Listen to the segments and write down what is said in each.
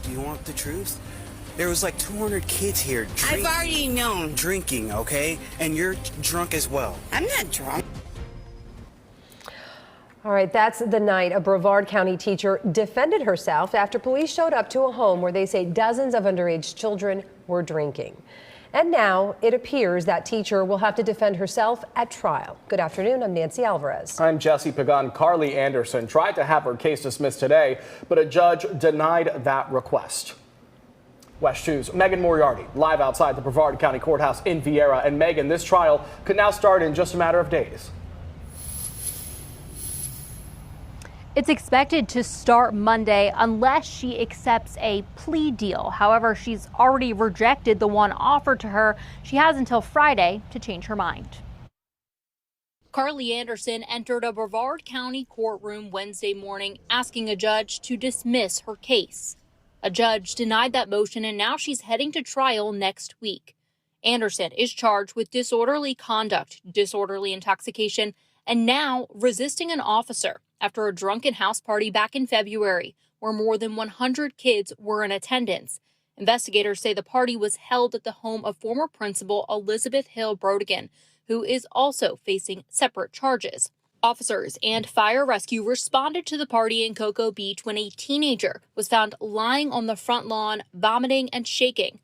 Do you want the truth? There was like 200 kids here. I've already known. Drinking, okay? And you're drunk as well. I'm not drunk. All right, that's the night a Brevard County teacher defended herself after police showed up to a home where they say dozens of underage children were drinking. And now it appears that teacher will have to defend herself at trial. Good afternoon, I'm Nancy Alvarez. I'm Jesse Pagan. Carly Anderson tried to have her case dismissed today, but a judge denied that request. West 2's Megan Moriarty live outside the Brevard County Courthouse in Viera. And Megan, this trial could now start in just a matter of days. It's expected to start Monday unless she accepts a plea deal. However, she's already rejected the one offered to her. She has until Friday to change her mind. Carly Anderson entered a Brevard County courtroom Wednesday morning asking a judge to dismiss her case. A judge denied that motion, and now she's heading to trial next week. Anderson is charged with disorderly conduct, disorderly intoxication, and now resisting an officer after a drunken house party back in February, where more than 100 kids were in attendance. Investigators say the party was held at the home of former principal Elizabeth Hill Brodigan, who is also facing separate charges. Officers and fire rescue responded to the party in Cocoa Beach when a teenager was found lying on the front lawn, vomiting and shaking.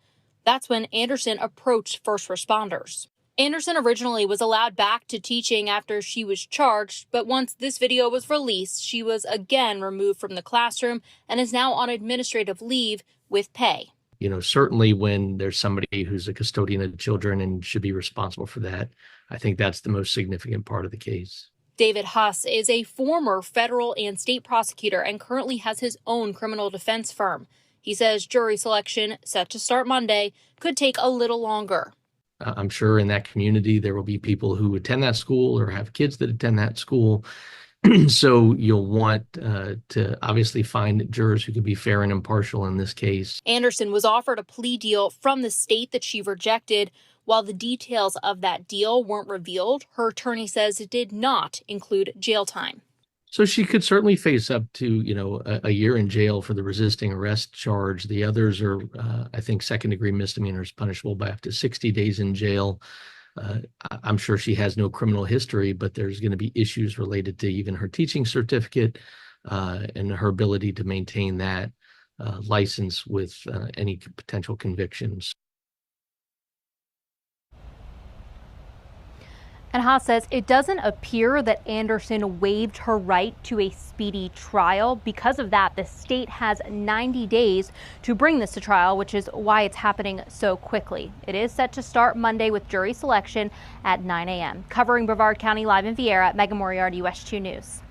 That's when Anderson approached first responders. Anderson originally was allowed back to teaching after she was charged, but once this video was released, she was again removed from the classroom and is now on administrative leave with pay. You know, certainly when there's somebody who's a custodian of children and should be responsible for that, I think that's the most significant part of the case. David Huss is a former federal and state prosecutor and currently has his own criminal defense firm. He says jury selection, set to start Monday, could take a little longer. I'm sure in that community there will be people who attend that school or have kids that attend that school. So you'll want to obviously find jurors who could be fair and impartial in this case. Anderson was offered a plea deal from the state that she rejected. While the details of that deal weren't revealed, her attorney says it did not include jail time. So she could certainly face up to, a year in jail for the resisting arrest charge. The others are, I think, second-degree misdemeanors punishable by up to 60 days in jail. I'm sure she has no criminal history, but there's going to be issues related to even her teaching certificate and her ability to maintain that license with any potential convictions. And Haas says it doesn't appear that Anderson waived her right to a speedy trial. Because of that, the state has 90 days to bring this to trial, which is why it's happening so quickly. It is set to start Monday with jury selection at 9 a.m. Covering Brevard County live in Viera, Megan Moriarty, West 2 News.